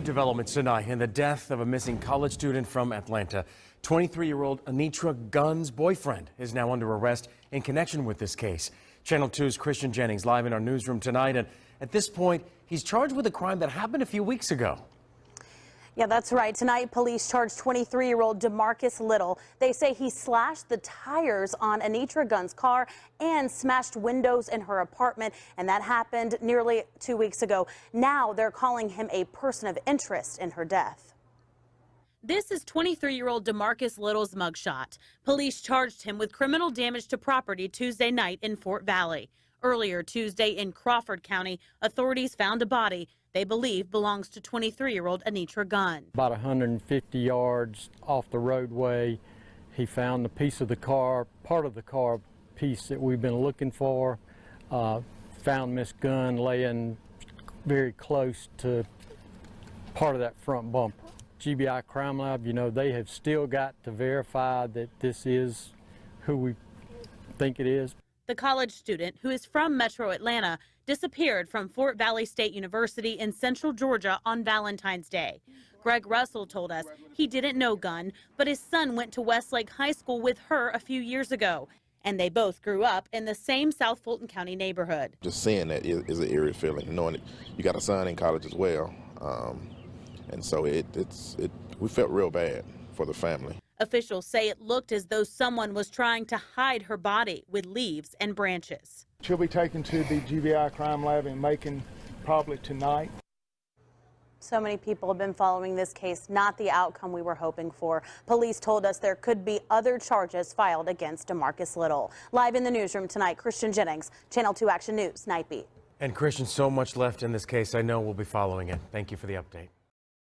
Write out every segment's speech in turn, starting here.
New developments tonight in the death of a missing college student from Atlanta. 23-year-old Anitra Gunn's boyfriend is now under arrest in connection with this case. Channel 2's Christian Jennings live in our newsroom tonight, and at this point, he's charged with a crime that happened a few weeks ago. Yeah, that's right. Tonight, police charged 23-year-old DeMarcus Little. They say he slashed the tires on Anitra Gunn's car and smashed windows in her apartment, and that happened nearly 2 weeks ago. Now they're calling him a person of interest in her death. This is 23-year-old DeMarcus Little's mugshot. Police charged him with criminal damage to property Tuesday night in Fort Valley. Earlier Tuesday in Crawford County, authorities found a body they believe belongs to 23-year-old Anitra Gunn. About 150 yards off the roadway, he found the piece of the car, part of the car piece that we've been looking for. Found Miss Gunn laying very close to part of that front bumper. GBI Crime Lab, you know, they have still got to verify that this is who we think it is. The college student, who is from Metro Atlanta, disappeared from Fort Valley State University in Central Georgia on Valentine's Day. Greg Russell told us he didn't know Gunn, but his son went to Westlake High School with her a few years ago, and they both grew up in the same South Fulton County neighborhood. Just seeing that is an eerie feeling, knowing that you got a son in college as well, and so we felt real bad for the family. Officials say it looked as though someone was trying to hide her body with leaves and branches. She'll be taken to the GBI Crime Lab in Macon probably tonight. So many people have been following this case, not the outcome we were hoping for. Police told us there could be other charges filed against DeMarcus Little. Live in the newsroom tonight, Christian Jennings, Channel 2 Action News, Night Beat. And Christian, so much left in this case. I know we'll be following it. Thank you for the update.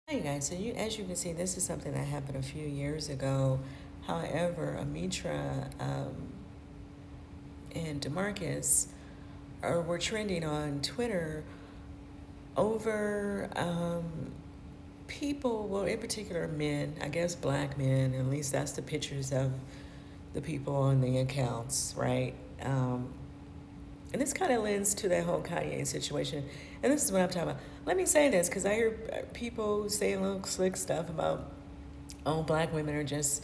Hey guys, so as you can see, this is something that happened a few years ago. However, Anitra and DeMarcus were trending on Twitter over people, well, in particular men, I guess black men, at least that's the pictures of the people on the accounts, right? And this kind of lends to that whole Kanye situation. And this is what I'm talking about. Let me say this, because I hear people saying little slick stuff about, oh, black women are just,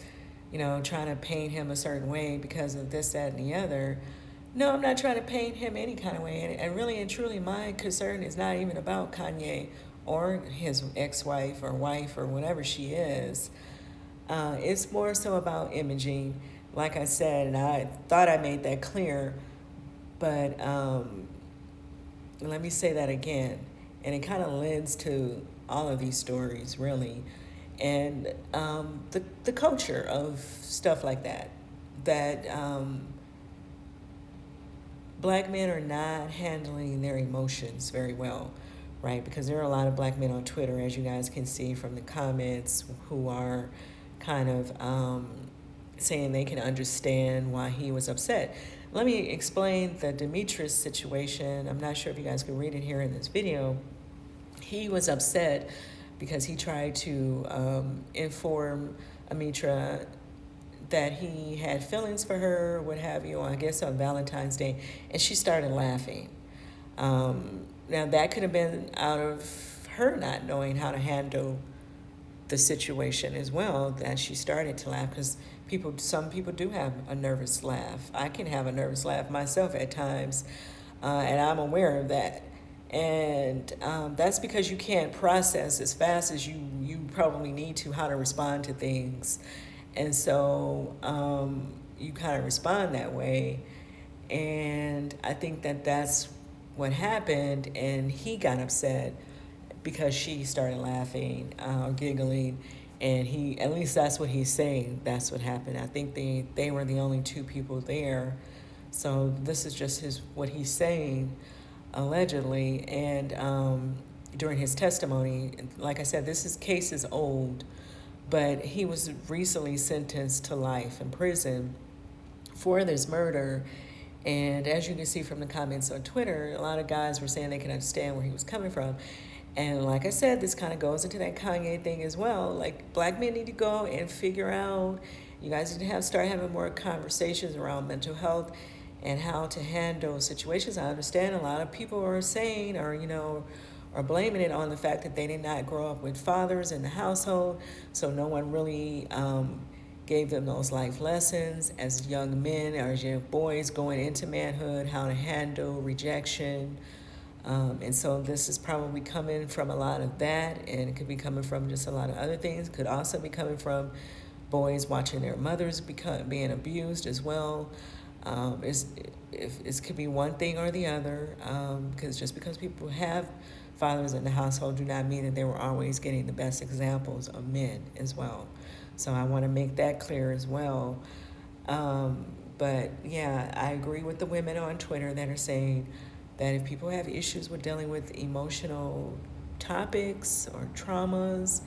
you know, trying to paint him a certain way because of this, that, and the other. No, I'm not trying to paint him any kind of way. And really and truly, my concern is not even about Kanye or his ex-wife or wife or whatever she is. It's more so about imaging. Like I said, and I thought I made that clear, but let me say that again. And it kind of lends to all of these stories, really. And the culture of stuff like that, black men are not handling their emotions very well, right? Because there are a lot of black men on Twitter, as you guys can see from the comments, who are kind of saying they can understand why he was upset. Let me explain the Demetrius situation. I'm not sure if you guys can read it here in this video. He was upset because he tried to inform Anitra that he had feelings for her, what have you, I guess on Valentine's Day, and she started laughing. Now that could have been out of her not knowing how to handle the situation as well, that she started to laugh, because some people do have a nervous laugh. I can have a nervous laugh myself at times, and I'm aware of that. And that's because you can't process as fast as you probably need to how to respond to things. And so you kind of respond that way. And I think that that's what happened. And he got upset because she started laughing or giggling. And he, at least that's what he's saying, that's what happened. I think they were the only two people there. So this is just what he's saying, allegedly. And during his testimony, like I said, case is old, but he was recently sentenced to life in prison for this murder. And as you can see from the comments on Twitter, a lot of guys were saying they can understand where he was coming from. And like I said, this kind of goes into that Kanye thing as well. Like, black men need to go and figure out, you guys need to start having more conversations around mental health and how to handle situations. I understand a lot of people are saying, or, you know, or blaming it on the fact that they did not grow up with fathers in the household, so no one really gave them those life lessons as young men or as young boys going into manhood, how to handle rejection. And so this is probably coming from a lot of that, and it could be coming from just a lot of other things. It could also be coming from boys watching their mothers being abused as well. It could be one thing or the other, because just because people have fathers in the household do not mean that they were always getting the best examples of men as well. So I want to make that clear as well. But yeah, I agree with the women on Twitter that are saying that if people have issues with dealing with emotional topics or traumas,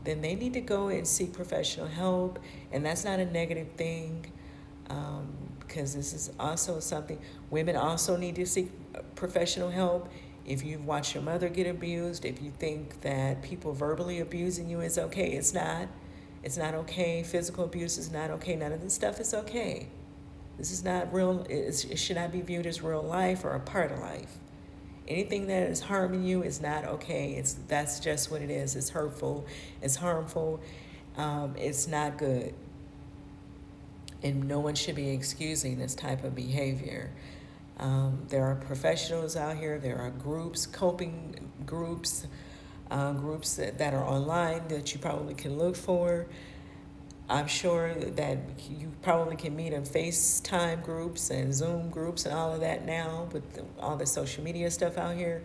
then they need to go and seek professional help. And that's not a negative thing, because this is also something, women also need to seek professional help. If you've watched your mother get abused, if you think that people verbally abusing you is okay, it's not. It's not okay. Physical abuse is not okay. None of this stuff is okay. This is not real. It should not be viewed as real life or a part of life. Anything that is harming you is not okay. That's just what it is. It's hurtful. It's harmful. It's not good. And no one should be excusing this type of behavior. There are professionals out here. There are groups, coping groups, groups that are online that you probably can look for. I'm sure that you probably can meet in FaceTime groups and Zoom groups and all of that now with all the social media stuff out here,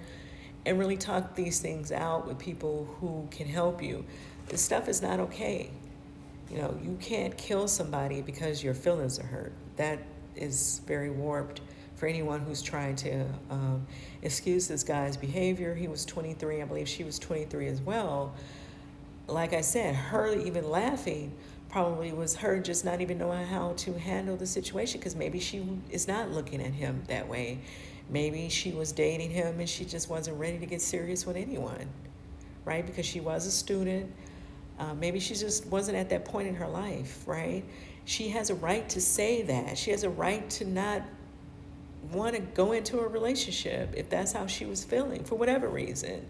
and really talk these things out with people who can help you. This stuff is not okay. You know, you can't kill somebody because your feelings are hurt. That is very warped for anyone who's trying to excuse this guy's behavior. He was 23, I believe she was 23 as well. Like I said, her even laughing probably was her just not even knowing how to handle the situation, because maybe she is not looking at him that way. Maybe she was dating him and she just wasn't ready to get serious with anyone, right? Because she was a student. Maybe she just wasn't at that point in her life, right? She has a right to say that. She has a right to not want to go into a relationship if that's how she was feeling for whatever reason.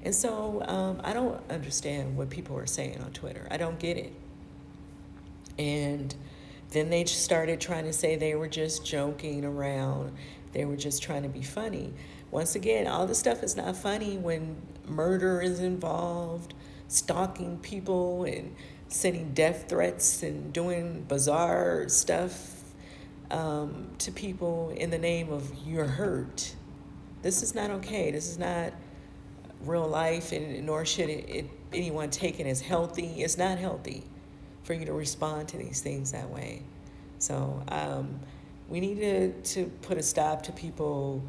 And so I don't understand what people are saying on Twitter. I don't get it. And then they started trying to say they were just joking around. They were just trying to be funny. Once again, all this stuff is not funny when murder is involved, stalking people and sending death threats and doing bizarre stuff to people in the name of you're hurt. This is not okay. This is not real life, and nor should anyone take it as healthy. It's not healthy for you to respond to these things that way. So we need to put a stop to people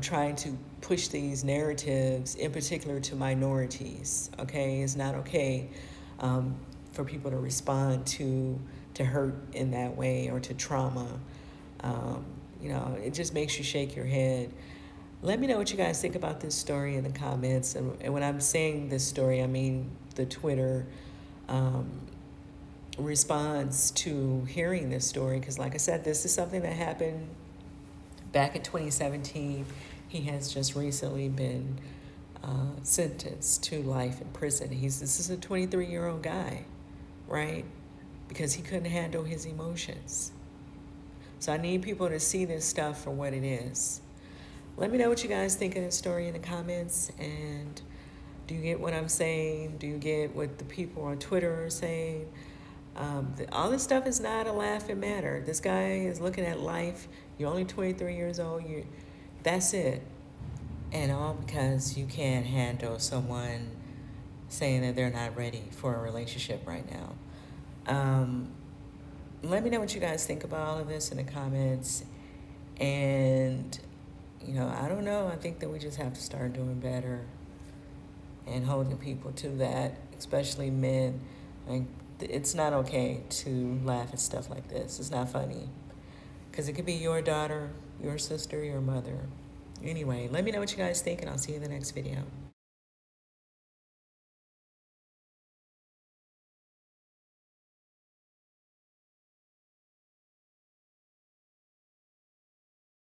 trying to push these narratives, in particular to minorities, okay? It's not okay for people to respond to hurt in that way or to trauma. You know, it just makes you shake your head. Let me know what you guys think about this story in the comments. And when I'm saying this story, I mean the Twitter response to hearing this story, because like I said, this is something that happened back in 2017. He has just recently been sentenced to life in prison. This is a 23-year-old guy, right? Because he couldn't handle his emotions. So I need people to see this stuff for what it is. Let me know what you guys think of this story in the comments. And do you get what I'm saying? Do you get what the people on Twitter are saying? All this stuff is not a laughing matter. This guy is looking at life. You're only 23 years old. That's it. And all because you can't handle someone saying that they're not ready for a relationship right now. Let me know what you guys think about all of this in the comments. And, you know, I don't know. I think that we just have to start doing better and holding people to that, especially men. Like, it's not okay to laugh at stuff like this. It's not funny. Because it could be your daughter, your sister, your mother. Anyway, let me know what you guys think, and I'll see you in the next video.